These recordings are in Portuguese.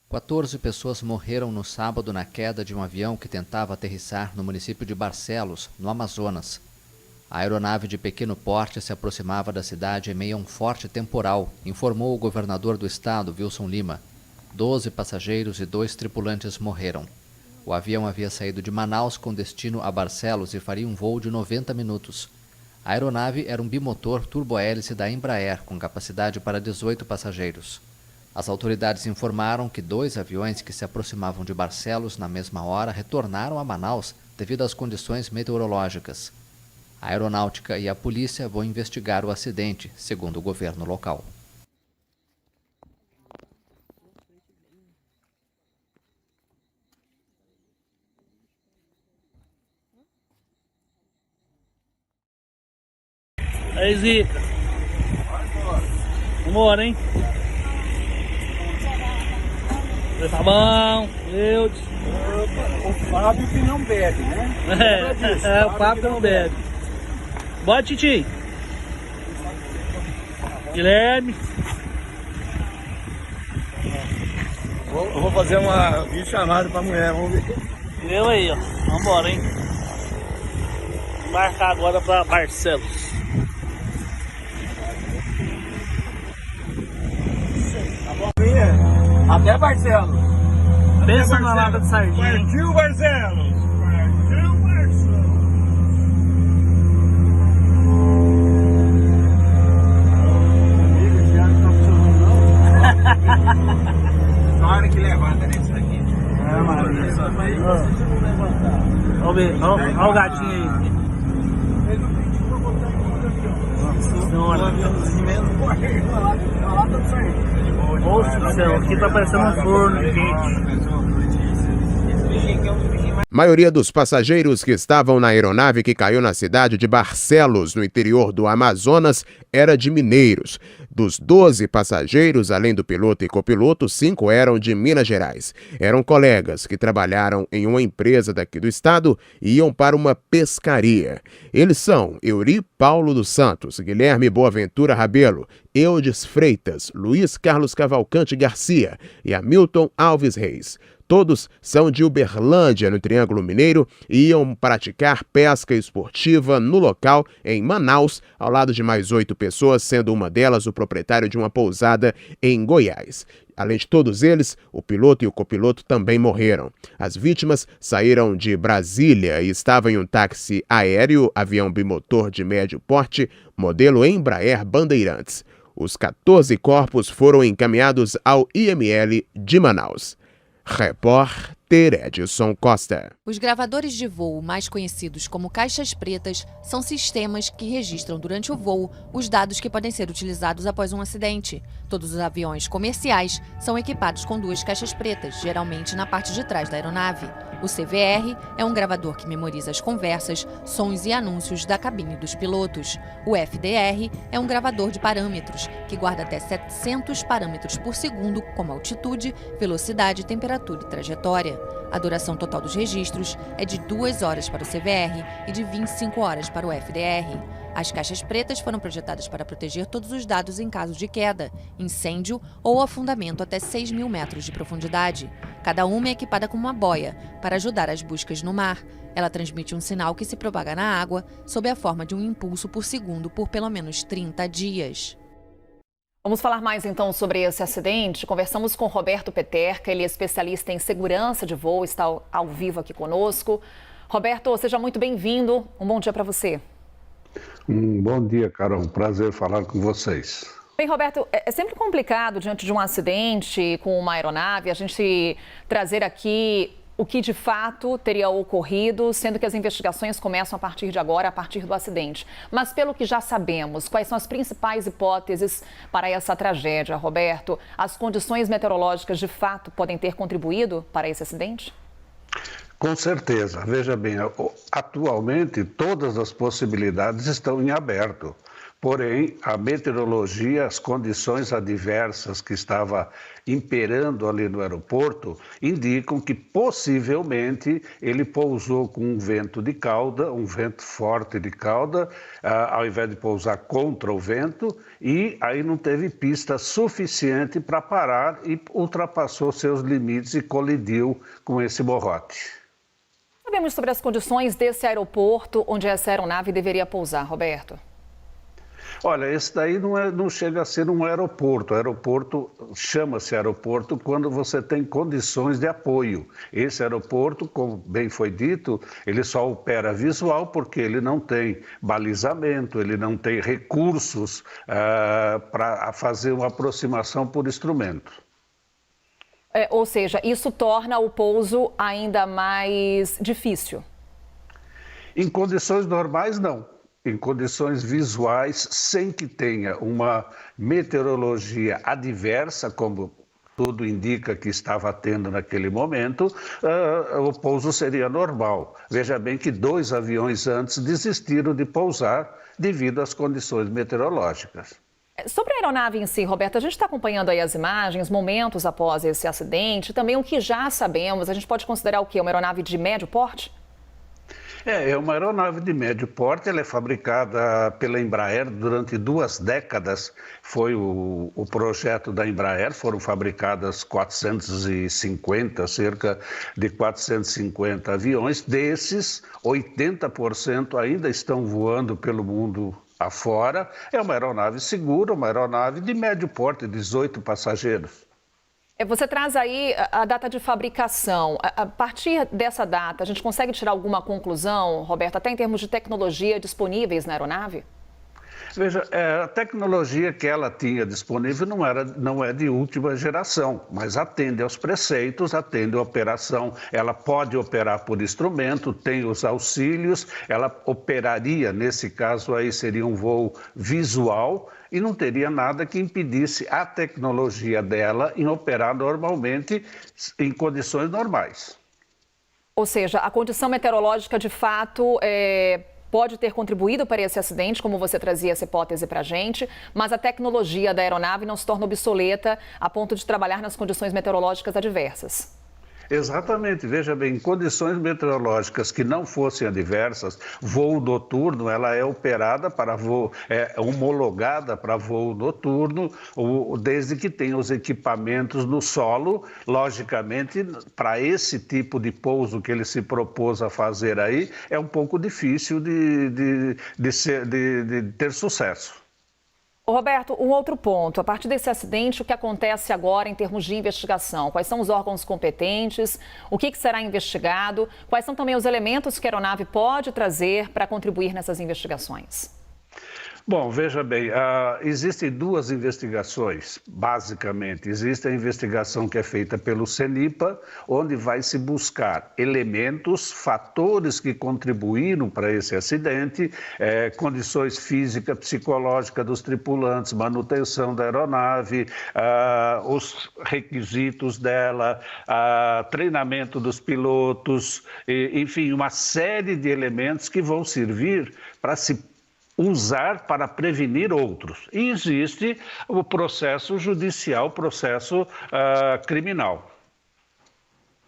14 pessoas morreram no sábado na queda de um avião que tentava aterrissar no município de Barcelos, no Amazonas. A aeronave de pequeno porte se aproximava da cidade em meio a um forte temporal, informou o governador do estado, Wilson Lima. 12 passageiros e 2 tripulantes morreram. O avião havia saído de Manaus com destino a Barcelos e faria um voo de 90 minutos. A aeronave era um bimotor turbohélice da Embraer, com capacidade para 18 passageiros. As autoridades informaram que 2 aviões que se aproximavam de Barcelos na mesma hora retornaram a Manaus devido às condições meteorológicas. A aeronáutica e a polícia vão investigar o acidente, segundo o governo local. Aí, Zica. Vambora, hein? Tá bom, Deus. O Fábio que não bebe, né? O Fábio que não bebe. Bora, Titi. Guilherme. Eu vou fazer uma videochamada pra mulher, vamos ver. Eu aí, ó. Vambora, hein? Embarcar agora pra Barcelos. Até Barcelos. Pensa na lata de sardinha. Partiu Barcelos. Partiu Barcelos. Amigo, já não tá funcionando não. Na hora que levanta nesse daqui. É, mas só vem vocês vão levantar. Vamos ver, olha o gatinho aí. Ele não pediu pra botar aqui no avião. Nossa senhora. A lata de sardinha. Nossa do céu, aqui tá parecendo um forno quente. A maioria dos passageiros que estavam na aeronave que caiu na cidade de Barcelos, no interior do Amazonas, era de mineiros. Dos 12 passageiros, além do piloto e copiloto, 5 eram de Minas Gerais. Eram colegas que trabalharam em uma empresa daqui do estado e iam para uma pescaria. Eles são Euri Paulo dos Santos, Guilherme Boaventura Rabelo, Eudes Freitas, Luiz Carlos Cavalcante Garcia e Hamilton Alves Reis. Todos são de Uberlândia, no Triângulo Mineiro, e iam praticar pesca esportiva no local, em Manaus, ao lado de mais 8 pessoas, sendo uma delas o proprietário de uma pousada em Goiás. Além de todos eles, o piloto e o copiloto também morreram. As vítimas saíram de Brasília e estavam em um táxi aéreo, avião bimotor de médio porte, modelo Embraer Bandeirantes. Os 14 corpos foram encaminhados ao IML de Manaus. Repórter Edson Costa. Os gravadores de voo, mais conhecidos como caixas pretas, são sistemas que registram durante o voo os dados que podem ser utilizados após um acidente. Todos os aviões comerciais são equipados com 2 caixas pretas, geralmente na parte de trás da aeronave. O CVR é um gravador que memoriza as conversas, sons e anúncios da cabine dos pilotos. O FDR é um gravador de parâmetros, que guarda até 700 parâmetros por segundo, como altitude, velocidade, temperatura e trajetória. A duração total dos registros é de 2 horas para o CVR e de 25 horas para o FDR. As caixas pretas foram projetadas para proteger todos os dados em caso de queda, incêndio ou afundamento até 6.000 metros de profundidade. Cada uma é equipada com uma boia para ajudar as buscas no mar. Ela transmite um sinal que se propaga na água sob a forma de um impulso por segundo por pelo menos 30 dias. Vamos falar mais então sobre esse acidente. Conversamos com Roberto Peterca, ele é especialista em segurança de voo, está ao vivo aqui conosco. Roberto, seja muito bem-vindo. Um bom dia para você. Bom dia, Carol. Prazer falar com vocês. Bem, Roberto, é sempre complicado diante de um acidente com uma aeronave a gente trazer aqui o que de fato teria ocorrido, sendo que as investigações começam a partir de agora, a partir do acidente. Mas pelo que já sabemos, quais são as principais hipóteses para essa tragédia, Roberto? As condições meteorológicas de fato podem ter contribuído para esse acidente? Com certeza. Veja bem, atualmente todas as possibilidades estão em aberto. Porém, a meteorologia, as condições adversas que estava imperando ali no aeroporto, indicam que possivelmente ele pousou com um vento de cauda, um vento forte de cauda, ao invés de pousar contra o vento, e aí não teve pista suficiente para parar e ultrapassou seus limites e colidiu com esse borrote. Sabemos sobre as condições desse aeroporto onde essa aeronave deveria pousar, Roberto? Olha, esse daí não chega a ser um aeroporto. Aeroporto chama-se aeroporto quando você tem condições de apoio. Esse aeroporto, como bem foi dito, ele só opera visual porque ele não tem balizamento, ele não tem recursos para fazer uma aproximação por instrumento. Ou seja, isso torna o pouso ainda mais difícil? Em condições normais, não. Em condições visuais, sem que tenha uma meteorologia adversa, como tudo indica que estava tendo naquele momento, o pouso seria normal. Veja bem que 2 aviões antes desistiram de pousar devido às condições meteorológicas. Sobre a aeronave em si, Roberto, a gente está acompanhando aí as imagens, momentos após esse acidente, também o que já sabemos, a gente pode considerar o quê? Uma aeronave de médio porte? É uma aeronave de médio porte, ela é fabricada pela Embraer durante 2 décadas. Foi o projeto da Embraer, foram fabricadas cerca de 450 aviões. Desses, 80% ainda estão voando pelo mundo afora. É uma aeronave segura, uma aeronave de médio porte, 18 passageiros. Você traz aí a data de fabricação. A partir dessa data, a gente consegue tirar alguma conclusão, Roberto, até em termos de tecnologia disponíveis na aeronave? Veja, a tecnologia que ela tinha disponível não é de última geração, mas atende aos preceitos, atende à operação. Ela pode operar por instrumento, tem os auxílios, ela operaria, nesse caso aí seria um voo visual, e não teria nada que impedisse a tecnologia dela em operar normalmente em condições normais. Ou seja, a condição meteorológica de fato pode ter contribuído para esse acidente, como você trazia essa hipótese para a gente, mas a tecnologia da aeronave não se torna obsoleta a ponto de trabalhar nas condições meteorológicas adversas. Exatamente, veja bem, em condições meteorológicas que não fossem adversas, voo noturno, ela é operada para voo, homologada para voo noturno, desde que tenha os equipamentos no solo. Logicamente, para esse tipo de pouso que ele se propôs a fazer aí, é um pouco difícil de ter sucesso. Roberto, um outro ponto. A partir desse acidente, o que acontece agora em termos de investigação? Quais são os órgãos competentes? O que será investigado? Quais são também os elementos que a aeronave pode trazer para contribuir nessas investigações? Bom, veja bem, existem 2 investigações, basicamente. Existe a investigação que é feita pelo CENIPA, onde vai se buscar elementos, fatores que contribuíram para esse acidente, condições físicas, psicológicas dos tripulantes, manutenção da aeronave, os requisitos dela, treinamento dos pilotos, enfim, uma série de elementos que vão servir para se usar para prevenir outros. E existe o processo judicial, processo criminal.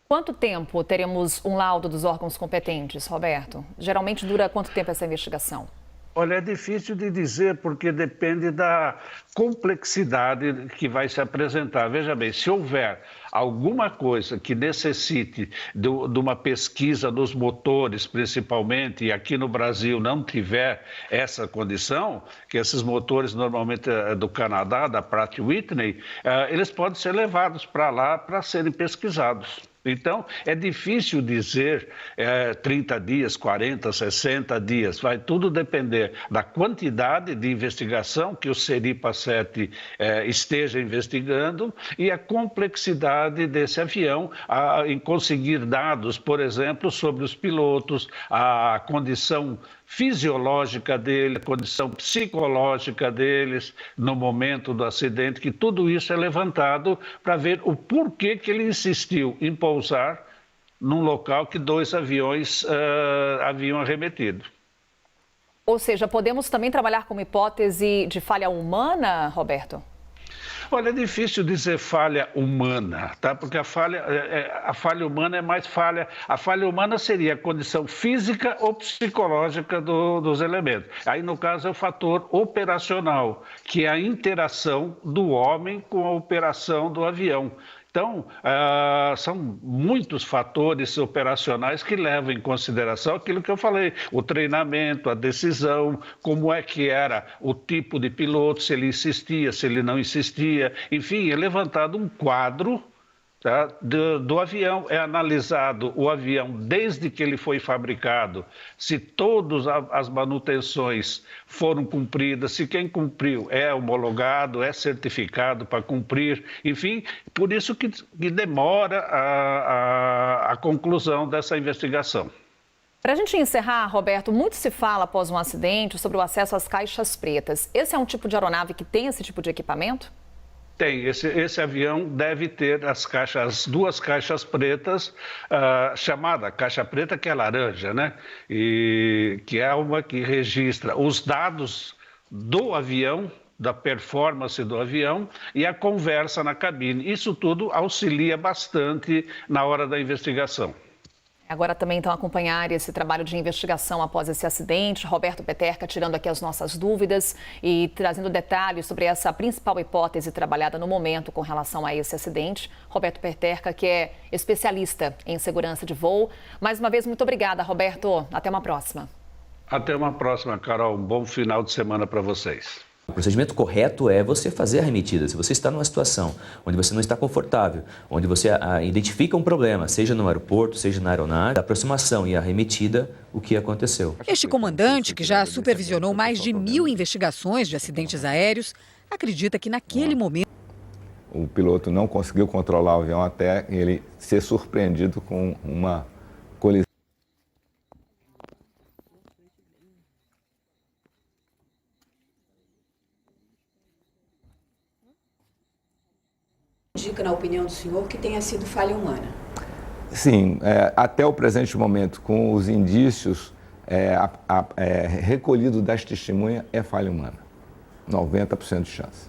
Quanto tempo teremos um laudo dos órgãos competentes, Roberto? Geralmente dura quanto tempo essa investigação? Olha, é difícil de dizer porque depende da complexidade que vai se apresentar. Veja bem, se houver alguma coisa que necessite de uma pesquisa nos motores, principalmente, e aqui no Brasil não tiver essa condição, que esses motores normalmente do Canadá, da Pratt & Whitney, eles podem ser levados para lá para serem pesquisados. Então, é difícil dizer 30 dias, 40, 60 dias, vai tudo depender da quantidade de investigação que o CENIPA-7 esteja investigando e a complexidade desse avião em conseguir dados, por exemplo, sobre os pilotos, a condição fisiológica dele, a condição psicológica deles no momento do acidente, que tudo isso é levantado para ver o porquê que ele insistiu em pousar num local que 2 aviões haviam arremetido. Ou seja, podemos também trabalhar com uma hipótese de falha humana, Roberto? Olha, é difícil dizer falha humana, tá? Porque a falha humana é mais falha. A falha humana seria a condição física ou psicológica dos elementos. Aí, no caso, é o fator operacional, que é a interação do homem com a operação do avião. Então, são muitos fatores operacionais que levam em consideração aquilo que eu falei, o treinamento, a decisão, como é que era o tipo de piloto, se ele insistia, se ele não insistia, enfim, é levantado um quadro, tá, do avião, é analisado o avião desde que ele foi fabricado, se todas as manutenções foram cumpridas, se quem cumpriu é homologado, é certificado para cumprir, enfim, por isso que demora a conclusão dessa investigação. Para a gente encerrar, Roberto, muito se fala após um acidente sobre o acesso às caixas pretas. Esse é um tipo de aeronave que tem esse tipo de equipamento? Tem, esse avião deve ter as duas caixas pretas, chamada caixa preta, que é laranja, né? E que é uma que registra os dados do avião, da performance do avião e a conversa na cabine. Isso tudo auxilia bastante na hora da investigação. Agora também, então, acompanhar esse trabalho de investigação após esse acidente. Roberto Peterka tirando aqui as nossas dúvidas e trazendo detalhes sobre essa principal hipótese trabalhada no momento com relação a esse acidente. Roberto Peterka, que é especialista em segurança de voo. Mais uma vez, muito obrigada, Roberto. Até uma próxima. Até uma próxima, Carol. Um bom final de semana para vocês. O procedimento correto é você fazer a remetida. Se você está numa situação onde você não está confortável, onde você identifica um problema, seja no aeroporto, seja na aeronave, a aproximação e a remetida, o que aconteceu. Este comandante, que já supervisionou mais de 1000 investigações de acidentes aéreos, acredita que naquele momento o piloto não conseguiu controlar o avião até ele ser surpreendido com uma colisão. Indica, na opinião do senhor, que tenha sido falha humana? Sim, até o presente momento, com os indícios recolhidos das testemunhas, é falha humana. 90% de chance.